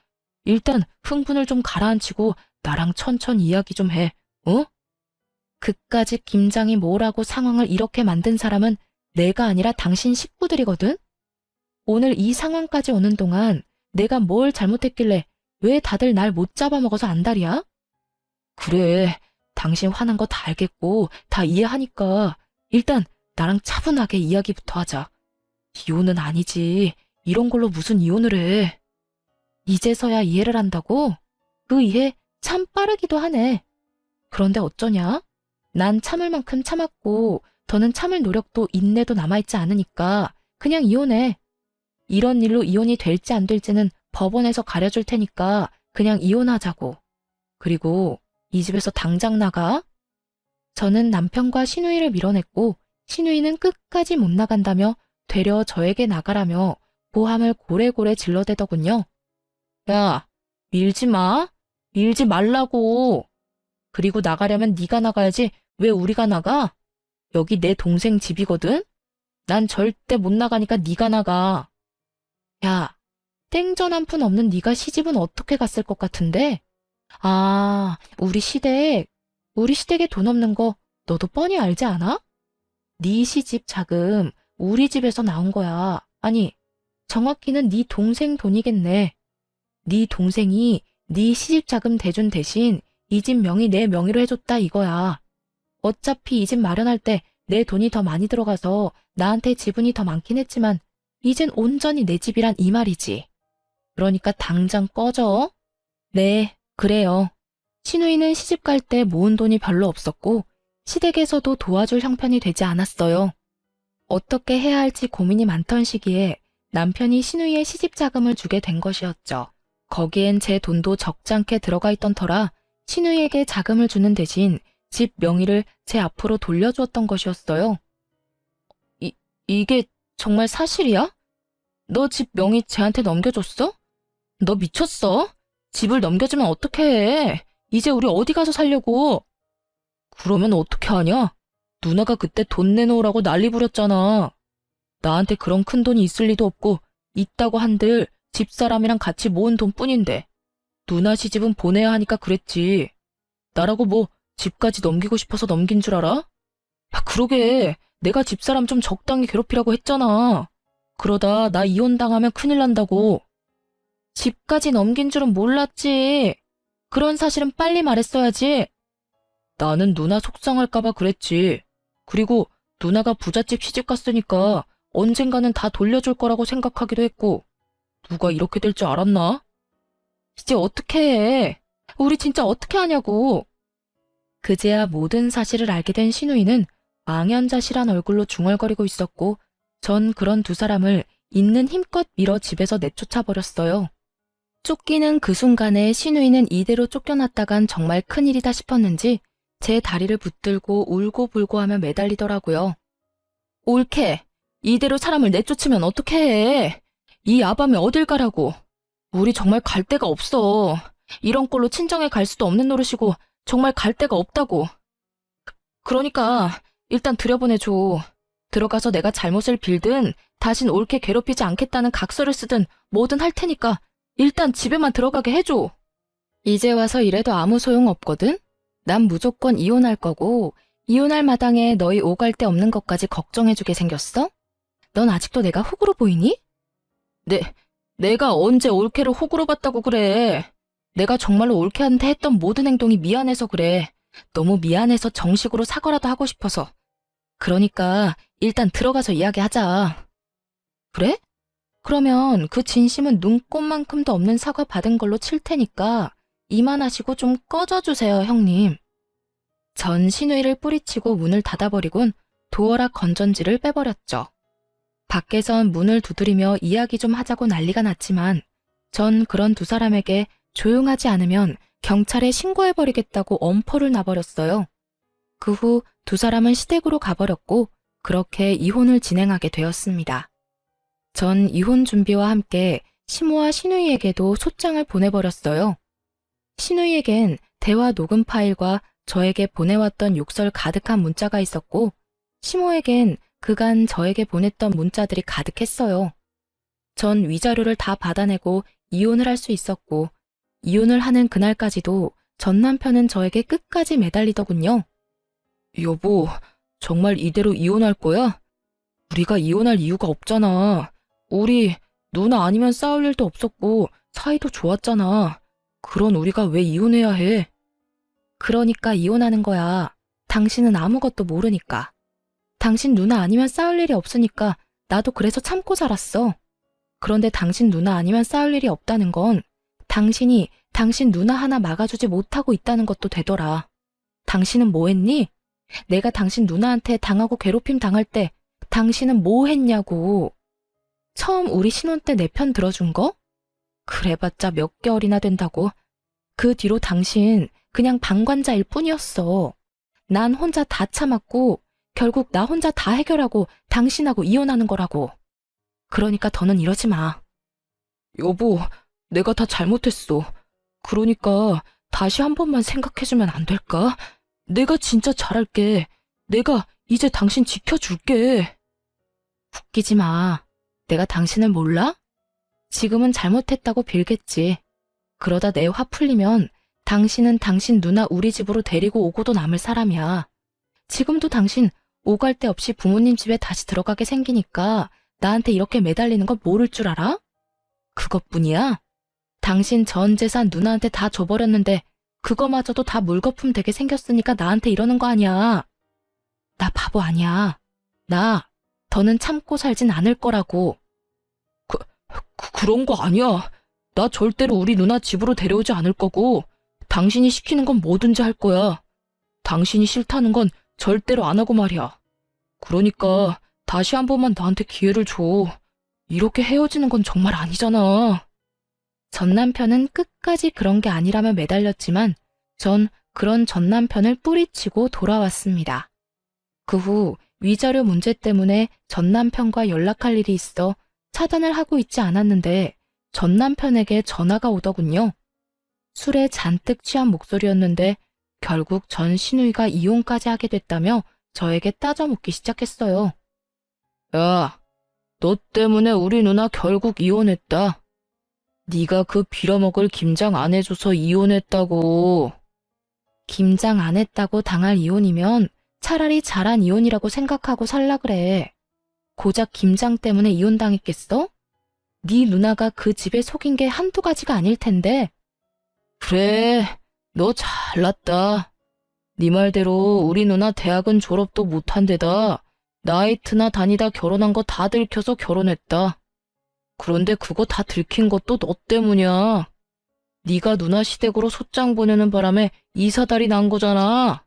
일단 흥분을 좀 가라앉히고 나랑 천천히 이야기 좀 해, 어? 그까짓 김장이 뭐라고 상황을 이렇게 만든 사람은 내가 아니라 당신 식구들이거든? 오늘 이 상황까지 오는 동안 내가 뭘 잘못했길래 왜 다들 날 못 잡아먹어서 안달이야? 그래, 당신 화난 거 다 알겠고 다 이해하니까 일단 나랑 차분하게 이야기부터 하자. 이혼은 아니지. 이런 걸로 무슨 이혼을 해. 이제서야 이해를 한다고? 그 이해 참 빠르기도 하네. 그런데 어쩌냐? 난 참을 만큼 참았고 더는 참을 노력도 인내도 남아있지 않으니까 그냥 이혼해. 이런 일로 이혼이 될지 안 될지는 법원에서 가려줄 테니까 그냥 이혼하자고. 그리고 이 집에서 당장 나가. 저는 남편과 시누이를 밀어냈고 시누이는 끝까지 못 나간다며 되려 저에게 나가라며 고함을 고래고래 질러대더군요. 야, 밀지 마. 밀지 말라고. 그리고 나가려면 네가 나가야지 왜 우리가 나가? 여기 내 동생 집이거든? 난 절대 못 나가니까 네가 나가. 야, 땡전 한 푼 없는 네가 시집은 어떻게 갔을 것 같은데? 아, 우리 시댁에 돈 없는 거 너도 뻔히 알지 않아? 네 시집 자금 우리 집에서 나온 거야. 아니, 정확히는 네 동생 돈이겠네. 네 동생이 네 시집 자금 대준 대신 이 집 명의 내 명의로 해줬다 이거야. 어차피 이 집 마련할 때 내 돈이 더 많이 들어가서 나한테 지분이 더 많긴 했지만 이젠 온전히 내 집이란 이 말이지. 그러니까 당장 꺼져. 네, 그래요. 시누이는 시집 갈 때 모은 돈이 별로 없었고 시댁에서도 도와줄 형편이 되지 않았어요. 어떻게 해야 할지 고민이 많던 시기에 남편이 시누이의 시집 자금을 주게 된 것이었죠. 거기엔 제 돈도 적잖게 들어가 있던 터라 시누이에게 자금을 주는 대신 집 명의를 제 앞으로 돌려주었던 것이었어요. 이게 정말 사실이야? 너 집 명의 쟤한테 넘겨줬어? 너 미쳤어? 집을 넘겨주면 어떻게 해? 이제 우리 어디 가서 살려고? 그러면 어떻게 하냐? 누나가 그때 돈 내놓으라고 난리 부렸잖아. 나한테 그런 큰 돈이 있을 리도 없고 있다고 한들 집사람이랑 같이 모은 돈뿐인데 누나 시집은 보내야 하니까 그랬지. 나라고 뭐 집까지 넘기고 싶어서 넘긴 줄 알아? 야, 그러게 내가 집사람 좀 적당히 괴롭히라고 했잖아. 그러다 나 이혼당하면 큰일 난다고. 집까지 넘긴 줄은 몰랐지. 그런 사실은 빨리 말했어야지. 나는 누나 속상할까봐 그랬지. 그리고 누나가 부잣집 시집 갔으니까 언젠가는 다 돌려줄 거라고 생각하기도 했고. 누가 이렇게 될 줄 알았나? 이제 어떻게 해? 우리 진짜 어떻게 하냐고. 그제야 모든 사실을 알게 된 신우이는 망연자실한 얼굴로 중얼거리고 있었고 전 그런 두 사람을 있는 힘껏 밀어 집에서 내쫓아 버렸어요. 쫓기는 그 순간에 신우이는 이대로 쫓겨났다간 정말 큰일이다 싶었는지 제 다리를 붙들고 울고불고 하며 매달리더라고요. 옳게 이대로 사람을 내쫓으면 어떻게 해? 이 야밤에 어딜 가라고. 우리 정말 갈 데가 없어. 이런 꼴로 친정에 갈 수도 없는 노릇이고 정말 갈 데가 없다고. 그러니까 일단 들여보내줘. 들어가서 내가 잘못을 빌든 다신 옳게 괴롭히지 않겠다는 각서를 쓰든 뭐든 할 테니까 일단 집에만 들어가게 해줘. 이제 와서 이래도 아무 소용 없거든? 난 무조건 이혼할 거고 이혼할 마당에 너희 오갈 데 없는 것까지 걱정해주게 생겼어? 넌 아직도 내가 호구로 보이니? 내가 언제 옳게를 호구로 봤다고 그래. 내가 정말로 옳게한테 했던 모든 행동이 미안해서 그래. 너무 미안해서 정식으로 사과라도 하고 싶어서. 그러니까 일단 들어가서 이야기하자. 그래? 그러면 그 진심은 눈꼽만큼도 없는 사과 받은 걸로 칠 테니까 이만하시고 좀 꺼져주세요, 형님. 전 신우이를 뿌리치고 문을 닫아버리곤 도어락 건전지를 빼버렸죠. 밖에선 문을 두드리며 이야기 좀 하자고 난리가 났지만 전 그런 두 사람에게 조용하지 않으면 경찰에 신고해버리겠다고 엄포를 놔버렸어요. 그 후 두 사람은 시댁으로 가버렸고 그렇게 이혼을 진행하게 되었습니다. 전 이혼 준비와 함께 시모와 신우이에게도 소장을 보내버렸어요. 신우이에겐 대화 녹음 파일과 저에게 보내왔던 욕설 가득한 문자가 있었고 시모에겐 그간 저에게 보냈던 문자들이 가득했어요. 전 위자료를 다 받아내고 이혼을 할 수 있었고 이혼을 하는 그날까지도 전 남편은 저에게 끝까지 매달리더군요. 여보, 정말 이대로 이혼할 거야? 우리가 이혼할 이유가 없잖아. 우리 누나 아니면 싸울 일도 없었고 사이도 좋았잖아. 그런 우리가 왜 이혼해야 해? 그러니까 이혼하는 거야. 당신은 아무것도 모르니까. 당신 누나 아니면 싸울 일이 없으니까 나도 그래서 참고 살았어. 그런데 당신 누나 아니면 싸울 일이 없다는 건 당신이 당신 누나 하나 막아주지 못하고 있다는 것도 되더라. 당신은 뭐 했니? 내가 당신 누나한테 당하고 괴롭힘 당할 때 당신은 뭐 했냐고. 처음 우리 신혼 때 내 편 들어준 거? 그래봤자 몇 개월이나 된다고. 그 뒤로 당신 그냥 방관자일 뿐이었어. 난 혼자 다 참았고 결국 나 혼자 다 해결하고 당신하고 이혼하는 거라고. 그러니까 더는 이러지 마. 여보, 내가 다 잘못했어. 그러니까 다시 한 번만 생각해주면 안 될까? 내가 진짜 잘할게. 내가 이제 당신 지켜줄게. 웃기지 마. 내가 당신을 몰라? 지금은 잘못했다고 빌겠지. 그러다 내 화 풀리면 당신은 당신 누나 우리 집으로 데리고 오고도 남을 사람이야. 지금도 당신 오갈 데 없이 부모님 집에 다시 들어가게 생기니까 나한테 이렇게 매달리는 거 모를 줄 알아? 그것뿐이야? 당신 전 재산 누나한테 다 줘버렸는데 그거마저도 다 물거품 되게 생겼으니까 나한테 이러는 거 아니야. 나 바보 아니야. 나 더는 참고 살진 않을 거라고. 그런 거 아니야. 나 절대로 우리 누나 집으로 데려오지 않을 거고 당신이 시키는 건 뭐든지 할 거야. 당신이 싫다는 건 절대로 안 하고 말이야. 그러니까 다시 한 번만 나한테 기회를 줘. 이렇게 헤어지는 건 정말 아니잖아. 전 남편은 끝까지 그런 게 아니라며 매달렸지만 전 그런 전 남편을 뿌리치고 돌아왔습니다. 그 후 위자료 문제 때문에 전 남편과 연락할 일이 있어 차단을 하고 있지 않았는데 전 남편에게 전화가 오더군요. 술에 잔뜩 취한 목소리였는데 결국 전 시누이가 이혼까지 하게 됐다며 저에게 따져묻기 시작했어요. 야, 너 때문에 우리 누나 결국 이혼했다. 네가 그 빌어먹을 김장 안 해줘서 이혼했다고. 김장 안 했다고 당할 이혼이면 차라리 잘한 이혼이라고 생각하고 살라 그래. 고작 김장 때문에 이혼당했겠어? 네 누나가 그 집에 속인 게 한두 가지가 아닐 텐데. 그래, 너 잘났다. 네 말대로 우리 누나 대학은 졸업도 못한 데다 나이트나 다니다 결혼한 거 다 들켜서 결혼했다. 그런데 그거 다 들킨 것도 너 때문이야. 네가 누나 시댁으로 소장 보내는 바람에 이 사달이 난 거잖아.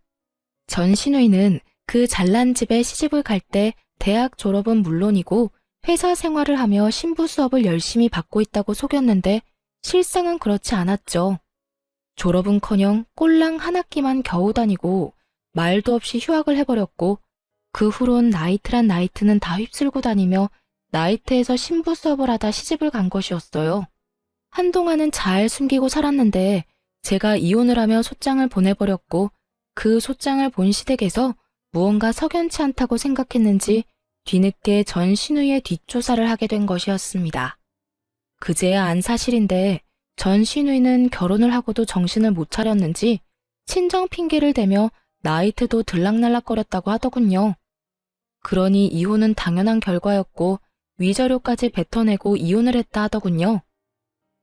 전신우이는 그 잘난 집에 시집을 갈 때 대학 졸업은 물론이고 회사 생활을 하며 신부 수업을 열심히 받고 있다고 속였는데 실상은 그렇지 않았죠. 졸업은커녕 꼴랑 한 학기만 겨우 다니고 말도 없이 휴학을 해버렸고 그 후론 나이트란 나이트는 다 휩쓸고 다니며 나이트에서 신부 수업을 하다 시집을 간 것이었어요. 한동안은 잘 숨기고 살았는데 제가 이혼을 하며 소장을 보내버렸고 그 소장을 본 시댁에서 무언가 석연치 않다고 생각했는지 뒤늦게 전신우의 뒷조사를 하게 된 것이었습니다. 그제야 안 사실인데 전신우이는 결혼을 하고도 정신을 못 차렸는지 친정 핑계를 대며 나이트도 들락날락거렸다고 하더군요. 그러니 이혼은 당연한 결과였고 위자료까지 뱉어내고 이혼을 했다 하더군요.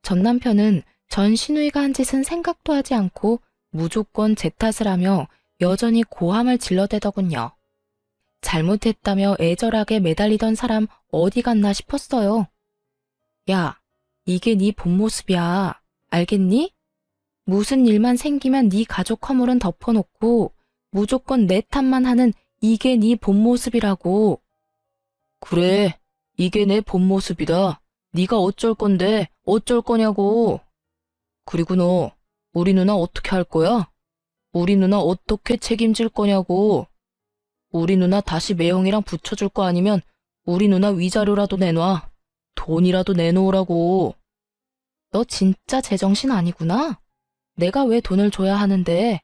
전 남편은 전신우이가 한 짓은 생각도 하지 않고 무조건 제 탓을 하며 여전히 고함을 질러대더군요. 잘못했다며 애절하게 매달리던 사람 어디 갔나 싶었어요. 야, 이게 네 본 모습이야. 알겠니? 무슨 일만 생기면 네 가족 허물은 덮어놓고 무조건 내 탓만 하는 이게 네 본 모습이라고. 그래, 이게 내 본 모습이다. 네가 어쩔 건데 어쩔 거냐고. 그리고 너 우리 누나 어떻게 할 거야? 우리 누나 어떻게 책임질 거냐고. 우리 누나 다시 매형이랑 붙여줄 거 아니면 우리 누나 위자료라도 내놔. 돈이라도 내놓으라고. 너 진짜 제정신 아니구나? 내가 왜 돈을 줘야 하는데?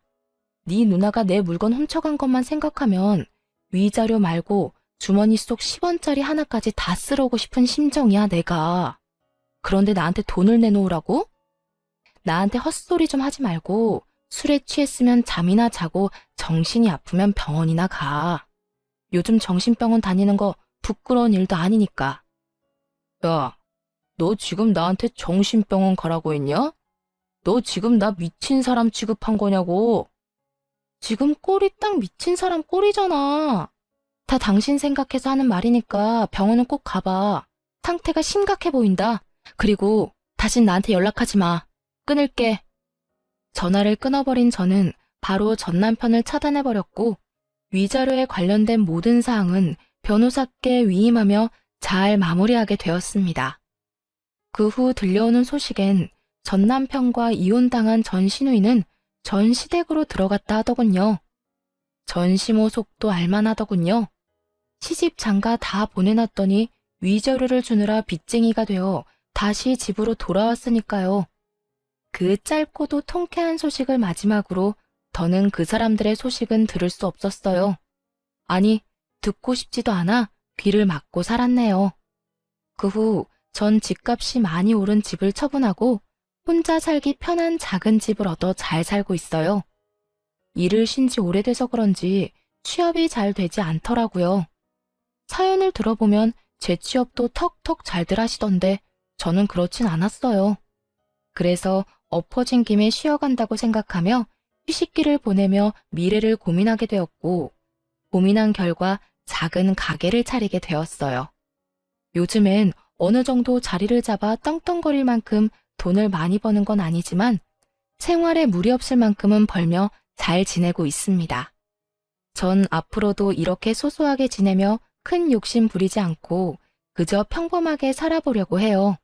네 누나가 내 물건 훔쳐간 것만 생각하면 위자료 말고 주머니 속 10원짜리 하나까지 다 쓸어오고 싶은 심정이야, 내가. 그런데 나한테 돈을 내놓으라고? 나한테 헛소리 좀 하지 말고 술에 취했으면 잠이나 자고 정신이 아프면 병원이나 가. 요즘 정신병원 다니는 거 부끄러운 일도 아니니까. 야, 너 지금 나한테 정신병원 가라고 했냐? 너 지금 나 미친 사람 취급한 거냐고. 지금 꼴이 딱 미친 사람 꼴이잖아. 다 당신 생각해서 하는 말이니까 병원은 꼭 가봐. 상태가 심각해 보인다. 그리고 다신 나한테 연락하지 마. 끊을게. 전화를 끊어버린 저는 바로 전 남편을 차단해버렸고 위자료에 관련된 모든 사항은 변호사께 위임하며 잘 마무리하게 되었습니다. 그 후 들려오는 소식엔 전 남편과 이혼당한 전 시누이는 전 시댁으로 들어갔다 하더군요. 전 시모 속도 알만하더군요. 시집 장가 다 보내놨더니 위자료를 주느라 빚쟁이가 되어 다시 집으로 돌아왔으니까요. 그 짧고도 통쾌한 소식을 마지막으로 더는 그 사람들의 소식은 들을 수 없었어요. 아니, 듣고 싶지도 않아 귀를 막고 살았네요. 그 후 전 집값이 많이 오른 집을 처분하고 혼자 살기 편한 작은 집을 얻어 잘 살고 있어요. 일을 쉰 지 오래돼서 그런지 취업이 잘 되지 않더라고요. 사연을 들어보면 제 취업도 턱턱 잘들 하시던데 저는 그렇진 않았어요. 그래서 엎어진 김에 쉬어간다고 생각하며 휴식기를 보내며 미래를 고민하게 되었고 고민한 결과 작은 가게를 차리게 되었어요. 요즘엔 어느 정도 자리를 잡아 떵떵거릴 만큼 돈을 많이 버는 건 아니지만 생활에 무리 없을 만큼은 벌며 잘 지내고 있습니다. 전 앞으로도 이렇게 소소하게 지내며 큰 욕심 부리지 않고 그저 평범하게 살아보려고 해요.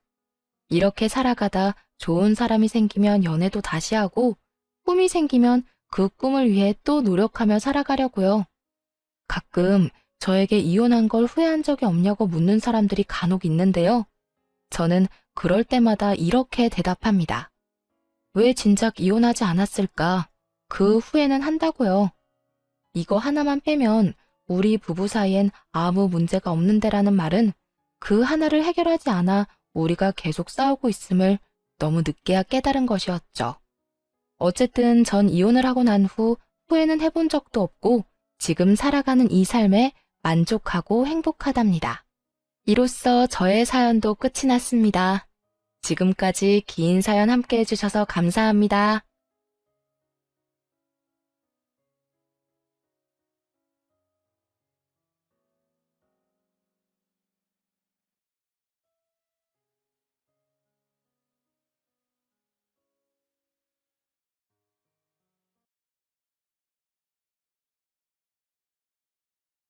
이렇게 살아가다 좋은 사람이 생기면 연애도 다시 하고 꿈이 생기면 그 꿈을 위해 또 노력하며 살아가려고요. 가끔 저에게 이혼한 걸 후회한 적이 없냐고 묻는 사람들이 간혹 있는데요. 저는 그럴 때마다 이렇게 대답합니다. 왜 진작 이혼하지 않았을까? 그 후회는 한다고요. 이거 하나만 빼면 우리 부부 사이엔 아무 문제가 없는데라는 말은 그 하나를 해결하지 않아 우리가 계속 싸우고 있음을 너무 늦게야 깨달은 것이었죠. 어쨌든 전 이혼을 하고 난 후 후회는 해본 적도 없고 지금 살아가는 이 삶에 만족하고 행복하답니다. 이로써 저의 사연도 끝이 났습니다. 지금까지 긴 사연 함께 해주셔서 감사합니다.